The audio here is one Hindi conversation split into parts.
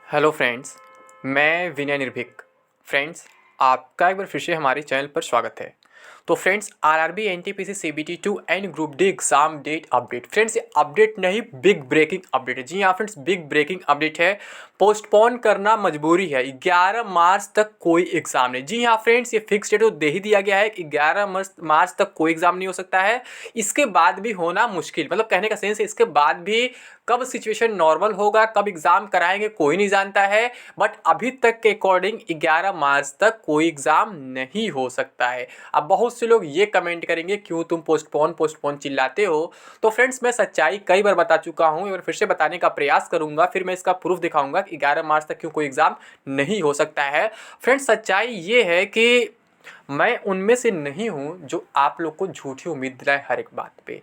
हेलो फ्रेंड्स, मैं विनय निर्भीक। फ्रेंड्स, आपका एक बार फिर से हमारे चैनल पर स्वागत है। तो friends, RRB NTPC CBT 2 and group D exam date update. Friends, ये अपडेट नहीं, बिग ब्रेकिंग अपडेट है। जी हाँ फ्रेंड्स, बिग ब्रेकिंग अपडेट है। पोस्टपोन करना मजबूरी है। 11 मार्च तक कोई एग्जाम नहीं। जी हाँ फ्रेंड्स, ये फिक्स डेट तो दे ही दिया गया है कि 11 मार्च तक कोई एग्जाम नहीं हो सकता है। इसके बाद भी होना मुश्किल, मतलब कहने का सेंस है इसके बाद भी कब सिचुएशन नॉर्मल होगा, कब एग्जाम कराएंगे, कोई नहीं जानता है। बट अभी तक के अकॉर्डिंग 11 मार्च तक कोई एग्जाम नहीं हो सकता है। अब बहुत से लोग ये कमेंट करेंगे क्यों तुम पोस्टपोन पोस्टपोन चिल्लाते हो। तो फ्रेंड्स, मैं सच्चाई कई बार बता चुका हूँ, एक बार फिर से बताने का प्रयास करूंगा, फिर मैं इसका प्रूफ दिखाऊंगा कि 11 मार्च तक क्यों कोई एग्जाम नहीं हो सकता है। फ्रेंड्स, सच्चाई ये है कि मैं उनमें से नहीं हूँ जो आप लोग को झूठी उम्मीद दिलाए हर एक बात पे।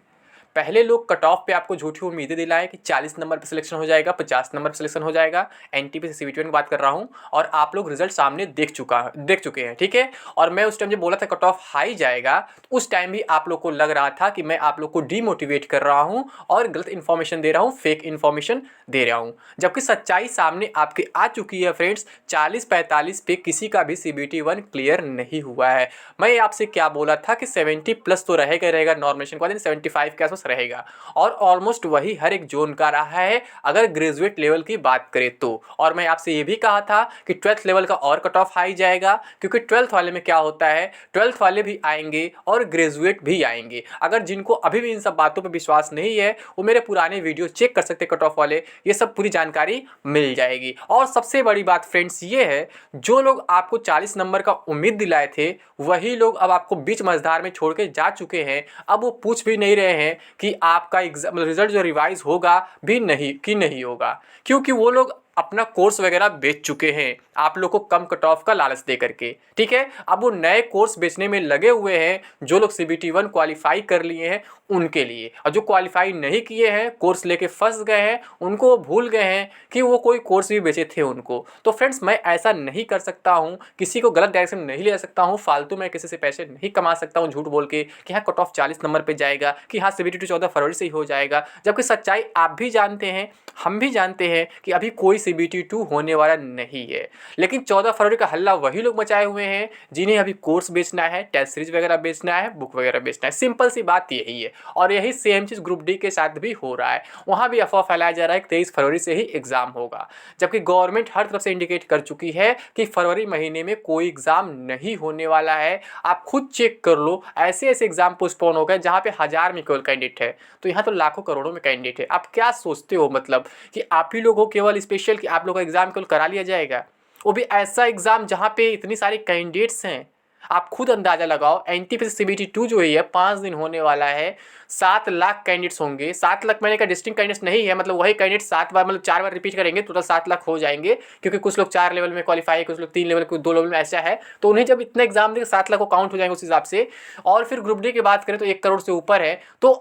पहले लोग कट ऑफ पे आपको झूठी उम्मीदें दिलाए कि 40 नंबर पे सिलेक्शन हो जाएगा, 50 नंबर पे सिलेक्शन हो जाएगा। एनटीपीसी सीबीटी की बात कर रहा हूँ, और आप लोग रिजल्ट सामने देख चुके हैं, ठीक है। और मैं उस टाइम जब बोला था कट ऑफ हाई जाएगा, तो उस टाइम भी आप लोग को लग रहा था कि मैं आप लोग को डीमोटिवेट कर रहा हूँ और गलत इन्फॉर्मेशन दे रहा हूँ, फेक इन्फॉर्मेशन दे रहा हूँ। जबकि सच्चाई सामने आपके आ चुकी है फ्रेंड्स। 40-45 पे किसी का भी सीबीटी 1 क्लियर नहीं हुआ है। मैं आपसे क्या बोला था कि 70 प्लस तो रहेगा नॉर्मेशन के बाद, 75 के आसपास रहेगा। और ऑलमोस्ट वही हर एक जोन का रहा है अगर ग्रेजुएट लेवल की बात करें तो। और मैं आपसे ये भी कहा था कि 12th लेवल का और कट ऑफ हाई जाएगा, क्योंकि 12th वाले में क्या होता है, 12th वाले भी आएंगे और ग्रेजुएट भी आएंगे। अगर जिनको अभी भी इन सब बातों पर विश्वास नहीं है, वो मेरे पुराने वीडियो चेक कर सकते कट ऑफ वाले, ये सब पूरी जानकारी मिल जाएगी। और सबसे बड़ी बात फ्रेंड्स ये है, जो लोग आपको 40 नंबर का उम्मीद दिलाए थे, वही लोग अब आपको बीच मझधार में छोड़ के जा चुके हैं। अब वो पूछ भी नहीं रहे हैं कि आपका एग्जाम रिजल्ट जो रिवाइज होगा भी नहीं होगा, क्योंकि वो लोग अपना कोर्स वगैरह बेच चुके हैं आप लोग को कम कट ऑफ का लालच दे करके, ठीक है। अब वो नए कोर्स बेचने में लगे हुए हैं। जो लोग सीबीटी 1 क्वालिफाई कर लिए हैं उनके लिए, और जो क्वालिफाई नहीं किए हैं, कोर्स लेके फंस गए हैं, उनको वो भूल गए हैं कि वो कोई कोर्स भी बेचे थे उनको। तो फ्रेंड्स, मैं ऐसा नहीं कर सकता हूँ, किसी को गलत डायरेक्शन नहीं ले सकता हूँ, फालतू मैं किसी से पैसे नहीं कमा सकता हूँ झूठ बोल के कि हाँ कट ऑफ 40 नंबर पे जाएगा, कि हाँ सीबीटी 14 फरवरी से ही हो जाएगा। जबकि सच्चाई आप भी जानते हैं, हम भी जानते हैं कि अभी कोई सीबीटी 2 होने वाला नहीं है। लेकिन 14 फरवरी का हल्ला वही लोग मचाए हुए हैं जिन्हें अभी कोर्स बेचना है, टेस्ट सीरीज वगैरह बेचना है, बुक वगैरह बेचना है। सिंपल सी बात यही है। और यही सेम चीज़ ग्रुप डी के साथ भी हो रहा है। वहाँ भी अफवाह फैलाया जा रहा है कि 23 फरवरी से ही एग्जाम होगा, जबकि गवर्नमेंट हर तरफ से इंडिकेट कर चुकी है कि फरवरी महीने में कोई एग्जाम नहीं होने वाला है। आप खुद चेक कर लो, ऐसे ऐसे एग्जाम पोस्टपोन हो गए जहाँ पे 1000 में केवल कैंडिडेट है, तो यहाँ तो लाखों करोड़ों में कैंडिडेट है। आप क्या सोचते हो, मतलब कि आप ही लोग हो केवल स्पेशल, कि आप लोग का एग्जाम केवल करा लिया जाएगा, वो भी ऐसा एग्जाम जहाँ पे इतनी सारी कैंडिडेट्स हैं। आप खुद अंदाजा लगाओ, एनटीपीसी सीबीटी 2 जो है 5 दिन होने वाला है, 7 लाख कैंडिडेट्स होंगे। 7 लाख मैंने का डिस्टिंक्ट कैंडिडेट्स नहीं है, मतलब वही कैंडिडेट 7 बार, मतलब 4 बार रिपीट करेंगे, टोटल 7 लाख हो जाएंगे। क्योंकि कुछ लोग 4 लेवल में क्वालिफाई है, कुछ लोग 3 लेवल, कुछ 2 लेवल में, ऐसा है। तो उन्हें जब इतना एग्जाम देंगे 7 लाख को काउंट हो जाएंगे उस हिसाब से। और फिर ग्रुप डी की बात करें तो 1 करोड़ से ऊपर है। तो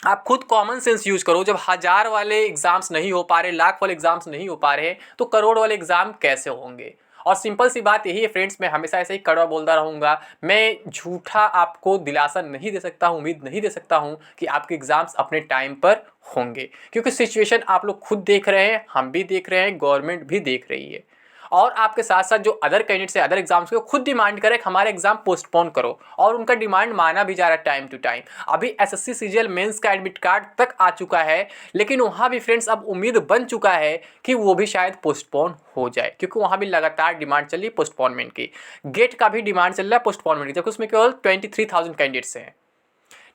आप खुद कॉमन सेंस यूज करो, जब 1000 वाले एग्जाम्स नहीं हो पा रहे, लाख वाले एग्जाम्स नहीं हो पा रहे, तो करोड़ वाले एग्जाम कैसे होंगे। और सिंपल सी बात यही है फ्रेंड्स, मैं हमेशा ऐसे ही कड़वा बोलता रहूँगा। मैं झूठा आपको दिलासा नहीं दे सकता हूँ, उम्मीद नहीं दे सकता हूँ कि आपके एग्जाम्स अपने टाइम पर होंगे, क्योंकि सिचुएशन आप लोग खुद देख रहे हैं, हम भी देख रहे हैं, गवर्नमेंट भी देख रही है। और आपके साथ साथ जो अदर कैंडिडेट्स है अदर एग्जाम्स के, खुद डिमांड करें कि हमारे एग्जाम पोस्टपोन करो, और उनका डिमांड माना भी जा रहा है टाइम टू टाइम। अभी एसएससी सीजीएल मेंस का एडमिट कार्ड तक आ चुका है, लेकिन वहाँ भी फ्रेंड्स अब उम्मीद बन चुका है कि वो भी शायद पोस्टपोन हो जाए, क्योंकि वहाँ भी लगातार डिमांड चल रही है पोस्टपोनमेंट की। गेट का भी डिमांड चल रहा है पोस्टपोनमेंट की, जबकि उसमें केवल 23,000 कैंडिडेट्स हैं।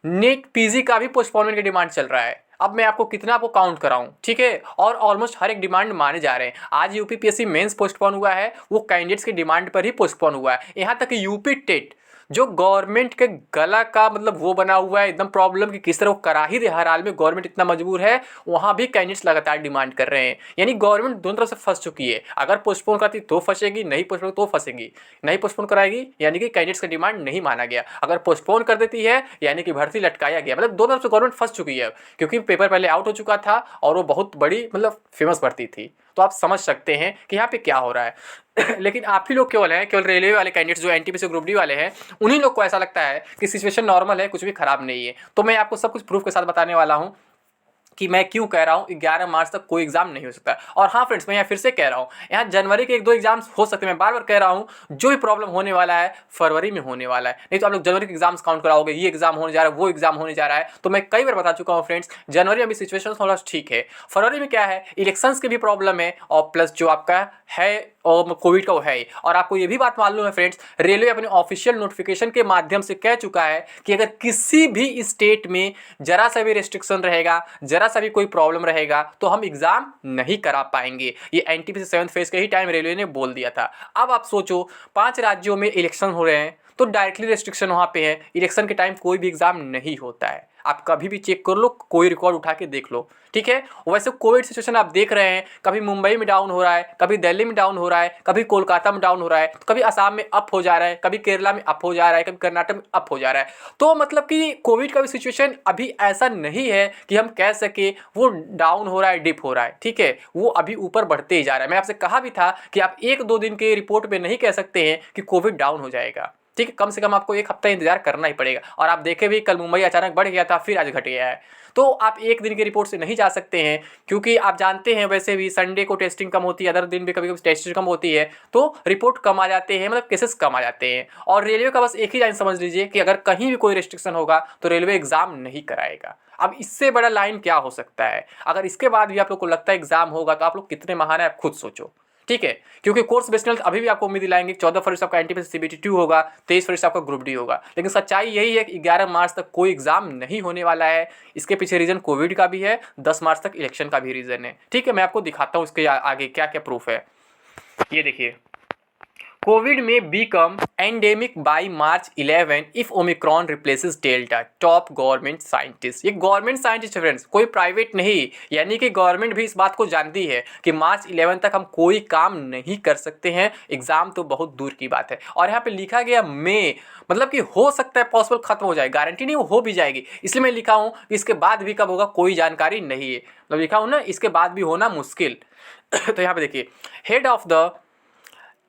नेट पीजी का भी पोस्टपोनमेंट की डिमांड चल रहा है। अब मैं आपको कितना आपको काउंट कराऊं, ठीक है। और ऑलमोस्ट हर एक डिमांड माने जा रहे हैं। आज यूपीपीएससी मेंस पोस्टपोन हुआ है, वो कैंडिडेट्स की डिमांड पर ही पोस्टपोन हुआ है। यहाँ तक कि यूपी टेट जो गवर्नमेंट के गला का मतलब वो बना हुआ है एकदम प्रॉब्लम, कि किस तरह वो करा ही दे हर हाल में, गवर्नमेंट इतना मजबूर है, वहाँ भी कैंडिडेट्स लगातार डिमांड कर रहे हैं। यानी गवर्नमेंट दोनों तरफ से फंस चुकी है। अगर पोस्टपोन करती तो फंसेगी, नहीं पोस्टपोन तो फंसेगी। नहीं पोस्टपोन कराएगी यानी कि कैंडिडेट्स का डिमांड नहीं माना गया, अगर पोस्टपोन कर देती है यानी कि भर्ती लटकाया गया। मतलब दोनों तरफ से गवर्नमेंट फंस चुकी है, क्योंकि पेपर पहले आउट हो चुका था और वो बहुत बड़ी मतलब फेमस भर्ती थी। तो आप समझ सकते हैं कि यहाँ पे क्या हो रहा है। लेकिन आप ही लोग केवल हैं, केवल रेलवे वाले कैंडिडेट्स जो एनटीपीसी ग्रुप डी वाले हैं, उन्हीं लोग को ऐसा लगता है कि सिचुएशन नॉर्मल है, कुछ भी खराब नहीं है। तो मैं आपको सब कुछ प्रूफ के साथ बताने वाला हूँ कि मैं क्यों कह रहा हूँ 11 मार्च तक कोई एग्जाम नहीं हो सकता। और हाँ फ्रेंड्स, मैं यहाँ फिर से कह रहा हूँ, यहाँ जनवरी के 1-2 एग्जाम्स हो सकते हैं। मैं बार बार कह रहा हूँ, जो भी प्रॉब्लम होने वाला है फरवरी में होने वाला है, नहीं तो आप लोग जनवरी के एग्जाम्स काउंट कराओगे, ये एग्जाम होने जा रहा है, वो एग्जाम होने जा रहा है। तो मैं कई बार बता चुका हूँ फ्रेंड्स, जनवरी में भी सिचुएशन थोड़ा ठीक है, फरवरी में क्या है, इलेक्शंस की भी प्रॉब्लम है और प्लस जो आपका है और कोविड का वो है। और आपको ये भी बात मालूम है फ्रेंड्स, रेलवे अपने ऑफिशियल नोटिफिकेशन के माध्यम से कह चुका है कि अगर किसी भी स्टेट में जरा सा भी रेस्ट्रिक्शन रहेगा, जरा सा भी कोई प्रॉब्लम रहेगा, तो हम एग्जाम नहीं करा पाएंगे। ये एनटीपीसी 7th फेज के ही टाइम रेलवे ने बोल दिया था। अब आप सोचो, 5 राज्यों में इलेक्शन हो रहे हैं, तो डायरेक्टली रेस्ट्रिक्शन वहाँ पे है, इलेक्शन के टाइम कोई भी एग्जाम नहीं होता है। आप कभी भी चेक कर लो, कोई रिकॉर्ड उठा के देख लो, ठीक है। वैसे कोविड सिचुएशन आप देख रहे हैं, कभी मुंबई में डाउन हो रहा है, कभी दिल्ली में डाउन हो रहा है, कभी कोलकाता में डाउन हो रहा है, तो कभी असम में अप हो जा रहा है, कभी केरला में अप हो जा रहा है, कभी कर्नाटक में अप हो जा रहा है। तो मतलब कि कोविड का भी सिचुएशन अभी ऐसा नहीं है कि हम कह सके वो डाउन हो रहा है, डिप हो रहा है, ठीक है। वो अभी ऊपर बढ़ते ही जा रहा है। मैं आपसे कहा भी था कि आप 1-2 दिन के रिपोर्ट में नहीं कह सकते हैं कि कोविड डाउन हो जाएगा, ठीक है। कम से कम आपको 1 हफ्ता इंतजार करना ही पड़ेगा। और आप देखे भी, कल मुंबई अचानक बढ़ गया था, फिर आज घट गया है। तो आप 1 दिन की रिपोर्ट से नहीं जा सकते हैं, क्योंकि आप जानते हैं वैसे भी संडे को टेस्टिंग कम होती है, अदर दिन भी कभी कभी टेस्टिंग कम होती है, तो रिपोर्ट कम आ जाते हैं, मतलब केसेस कम आ जाते हैं। और रेलवे का बस एक ही लाइन समझ लीजिए कि अगर कहीं भी कोई रिस्ट्रिक्शन होगा तो रेलवे एग्जाम नहीं कराएगा। अब इससे बड़ा लाइन क्या हो सकता है। अगर इसके बाद भी आप लोग को लगता है एग्जाम होगा, तो आप लोग कितने महान है आप खुद सोचो, ठीक है। क्योंकि कोर्स बेस्ड अभी भी आपको उम्मीद दिलाएंगे, 14 फरवरी से आपका एनटीपीसी सीबीटी 2 होगा, 23 फरवरी से आपका ग्रुप डी होगा। लेकिन सच्चाई यही है कि 11 मार्च तक कोई एग्जाम नहीं होने वाला है। इसके पीछे रीजन कोविड का भी है, 10 मार्च तक इलेक्शन का भी रीजन है, ठीक है। मैं आपको दिखाता हूँ इसके आगे क्या क्या प्रूफ है। ये देखिए, कोविड में become endemic by March 11 if Omicron replaces Delta, top government scientist. ये गवर्नमेंट साइंटिस्ट है फ्रेंड्स, कोई प्राइवेट नहीं। यानी कि गवर्नमेंट भी इस बात को जानती है कि मार्च 11 तक हम कोई काम नहीं कर सकते हैं, एग्जाम तो बहुत दूर की बात है। और यहाँ पे लिखा गया मई, मतलब कि हो सकता है पॉसिबल खत्म हो जाए, गारंटी नहीं, वो हो भी जाएगी। इसलिए मैं लिखा हूँ इसके बाद भी कब होगा कोई जानकारी नहीं है, मतलब लिखा हूँ ना इसके बाद भी होना मुश्किल। तो यहाँ पे देखिए, head of the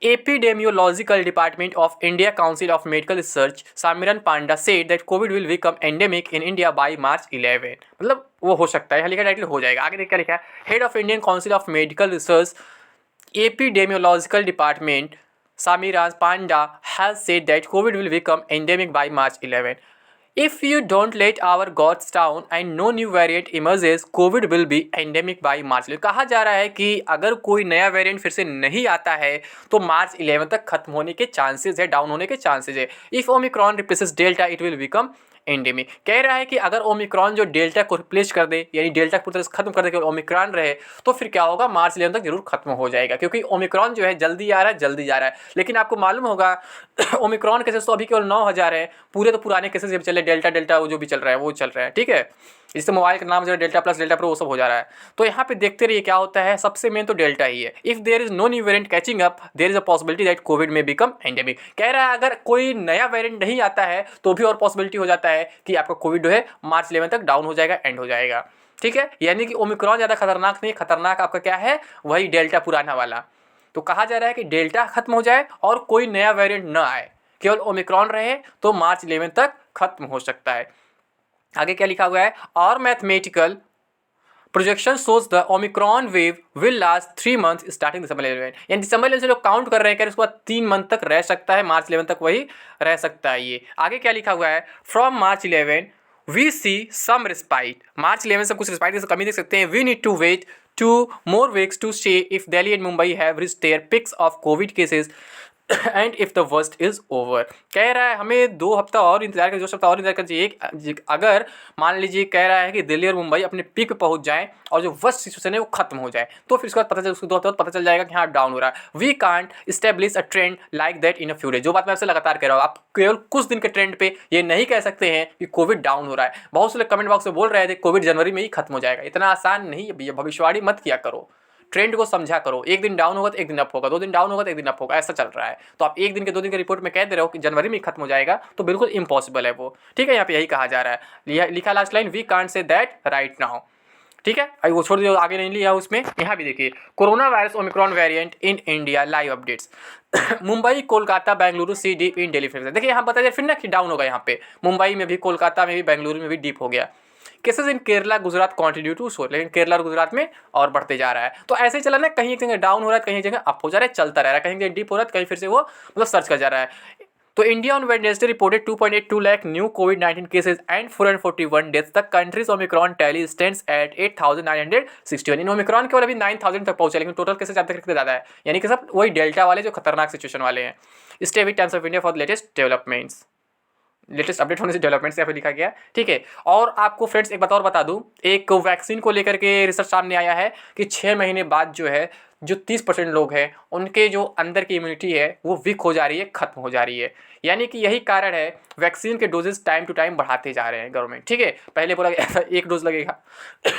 Epidemiological Department of India Council of Medical Research Samiran Panda said that COVID will become endemic in India by March 11। मतलब वो हो सकता है, यहाँ लिखा डायरेक्टली हो जाएगा। आगे देख क्या लिखा है, head of Indian council of medical research epidemiological department Samiran Panda has said that COVID will become endemic by March 11। If you don't let our guards down and no new variant emerges, COVID will be endemic by March 11। कहा जा रहा है कि अगर कोई नया वेरिएंट फिर से नहीं आता है तो मार्च 11 तक खत्म होने के चांसेस है, डाउन होने के चांसेस है। If Omicron replaces delta it will become endemic. कह रहा है कि अगर ओमिक्रॉन जो डेल्टा को रिप्लेस कर दे, यानी डेल्टा को पूरी तरह से खत्म कर दे, केवल ओमिक्रॉन रहे, तो फिर क्या होगा, मार्च 11 तक जरूर खत्म हो जाएगा। क्योंकि ओमिक्रॉन जो है जल्दी आ रहा है, जल्दी जा रहा है। लेकिन आपको मालूम होगा ओमिक्रॉन केसेस तो अभी केवल 9,000 है, पूरे तो पुराने केसेस जब चले, डेल्टा डेल्टा वो जो भी चल रहा है वो चल रहा है, ठीक है। जिससे मोबाइल का नाम जो है डेल्टा प्लस डेल्टा प्रो वो सब हो जा रहा है। तो यहाँ पे देखते रहिए क्या होता है। सबसे मेन तो डेल्टा ही है। If there is no new variant catching up, there is a possibility that covid may become endemic. कह रहा है अगर कोई नया वेरिएंट नहीं आता है तो भी और पॉसिबिलिटी हो जाता है कि आपका कोविड जो है मार्च 11 तक डाउन हो जाएगा, एंड हो जाएगा, ठीक है। यानी कि ओमिक्रॉन ज़्यादा खतरनाक नहीं, खतरनाक आपका क्या है, वही डेल्टा पुराना वाला। तो कहा जा रहा है कि डेल्टा खत्म हो जाए और कोई नया वेरिएंट न आए, केवल ओमिक्रॉन रहे, तो मार्च 11 तक खत्म हो सकता है। आगे क्या लिखा हुआ है, और mathematical projection shows the omicron wave will last 3 month starting December 11। यानी दिसंबर 11 से लोग काउंट कर रहे हैं, उसके बाद 3 मंथ तक रह सकता है, मार्च 11 तक वही रह सकता है। ये आगे क्या लिखा हुआ है, from March 11 we see some respite. मार्च 11 से कुछ रिस्पाइट की कमी देख सकते हैं। We need to wait 2 more weeks to see if Delhi and Mumbai have reached their peaks of COVID cases and if the worst is over. कह रहा है हमें 2 हफ्ता और इंतजार कर, 2 सप्ताह और इंतजार कर चाहिए। अगर मान लीजिए कह रहा है कि दिल्ली और मुंबई अपने पीक पे पहुंच जाएं और जो वर्स्ट सिचुएशन है वो खत्म हो जाए, तो फिर उसके बाद पता चल, उसको 2 हफ्ते बाद पता चल जाएगा कि हाँ डाउन हो रहा है। We can't establish a trend like that in a few days. जो बात मैं आपसे लगातार कह रहा हूँ, आप केवल कुछ दिन के ट्रेंड पे ये नहीं कह सकते हैं कि कोविड डाउन हो रहा है। बहुत से लोग कमेंट बॉक्स में बोल रहे थे कोविड जनवरी में ही खत्म हो जाएगा। इतना आसान नहीं है भैया, भविष्यवाणी मत किया करो, ट्रेंड को समझा करो। एक दिन डाउन होगा तो एक दिन अप होगा, 2 दिन डाउन होगा तो एक दिन अप होगा, ऐसा चल रहा है। तो आप एक दिन के 2 दिन के रिपोर्ट में कह दे रहे हो कि जनवरी में खत्म हो जाएगा, तो बिल्कुल इम्पॉसिबल है वो, ठीक है। यहाँ पे यही कहा जा रहा है, लिखा last line, we can't say that right now, ठीक है। अभी वो छोड़ दिया, आगे नहीं लिया उसमें। यहाँ भी देखिए, corona virus omicron variant in India live updates. Mumbai, Kolkata, Bengaluru see dip in daily. देखिए यहाँ बताया फिर ना कि डाउन होगा। यहाँ पे मुंबई में भी, कोलकाता में भी, बेंगलुरु में भी डीप हो गया। Cases in Kerala Gujarat continue to soar, लेकिन केरला और गुजरात में और बढ़ते जा रहा है। तो ऐसे ही चला ना, कहीं एक जगह डाउन हो रहा है, कहीं एक जगह अप हो जा रहा है, चलता रह रहा है, कहीं जगह डिप हो रहा है, कहीं फिर से वो मतलब सर्च कर जा रहा है। तो India on Wednesday reported 2.82 lakh new covid cases and 441 deaths. The countries Omicron tally stands eight 8,961। In Omicron केवल अभी 9,000 तक पहुंचे, लेकिन टोटल केसेस अब तक कितने ज़्यादा है, यानी कि सब वही डेल्टा वाले जो खतरनाक सिचुएशन वाले हैं। Stay with times of India for latest developments, latest update होने से डेवलपमेंट्स यहाँ पे लिखा गया है, ठीक है। और आपको फ्रेंड्स एक बात और बता दूं, एक वैक्सीन को लेकर के रिसर्च सामने आया है कि 6 महीने बाद जो है जो 30% लोग हैं उनके जो अंदर की इम्यूनिटी है वो वीक हो जा रही है, खत्म हो जा रही है। यानी कि यही कारण है वैक्सीन के डोजेस टाइम टू टाइम बढ़ाते जा रहे हैं गवर्नमेंट, ठीक है। पहले बोला गया 1 डोज लगेगा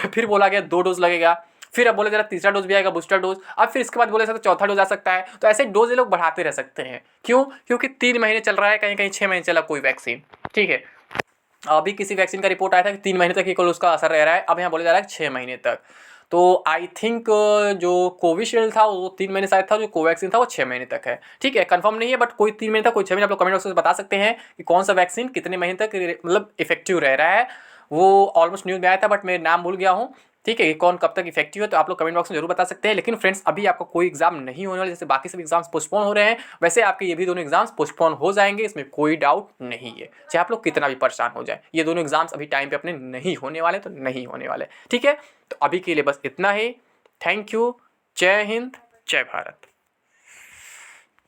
फिर बोला गया 2 डोज लगेगा, फिर अब बोले जरा तीसरा डोज भी आएगा, बूस्टर डोज, अब फिर इसके बाद बोले सकते चौथा डोज आ सकता है। तो ऐसे डोज ये लोग बढ़ाते रह सकते हैं। क्यों? क्योंकि 3 महीने चल रहा है, कहीं कहीं 6 महीने चला कोई वैक्सीन, ठीक है। अभी किसी वैक्सीन का रिपोर्ट आया था कि 3 महीने तक ही केवल उसका असर रह रहा है, अब यहाँ बोला जा रहा है 6 महीने तक। तो आई थिंक जो कोविशील्ड था वो 3 महीने शायद था, जो कोवैक्सीन था वो 6 महीने तक है, ठीक है। कंफर्म नहीं है, बट कोई 3 महीने तक, कोई 6 महीने, आप लोग कमेंट बॉक्स में बता सकते हैं कि कौन सा वैक्सीन कितने महीने तक मतलब इफेक्टिव रह रहा है। वो ऑलमोस्ट न्यूज़ में आया था, बट मैं नाम भूल गया हूँ, ठीक है, कि कौन कब तक इफेक्टिव है। तो आप लोग कमेंट बॉक्स में जरूर बता सकते हैं। लेकिन फ्रेंड्स अभी आपका कोई एग्जाम नहीं होने वाला, जैसे बाकी सब एग्जाम्स पोस्टपोन हो रहे हैं वैसे आपके ये भी दोनों एग्जाम्स पोस्टपोन हो जाएंगे, इसमें कोई डाउट नहीं है। चाहे आप लोग कितना भी परेशान हो जाए, ये दोनों एग्जाम्स अभी टाइम पे अपने नहीं होने वाले, तो नहीं होने वाले, ठीक है। तो अभी के लिए बस इतना ही। Thank you. जय हिंद, जय भारत।